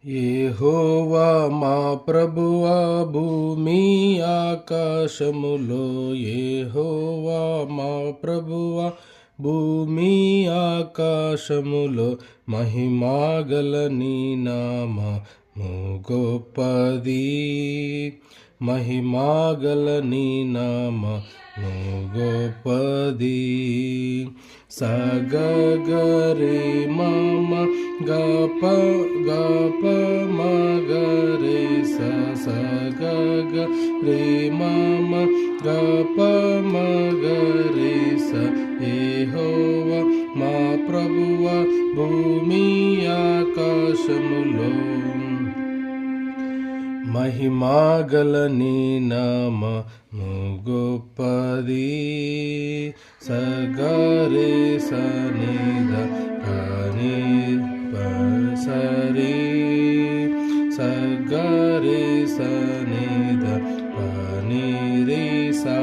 యెహోవా మా ప్రభువా భూమి ఆకాశములో, యెహోవా మా ప్రభువా భూమి ఆకాశములో, మహిమాగల నీ నామము గొప్పది, మహిమాగల నీ నామము గొప్పది. సగగరే మమ గప గప మగరే సగగ రే మమ గప మగరే స. యెహోవా మా ప్రభువా భూమి ఆకాశములో, మహిమాగల నీ నామము గొప్పది. సగరే సనిద పని సరి సగరే సనిద పని రే సా.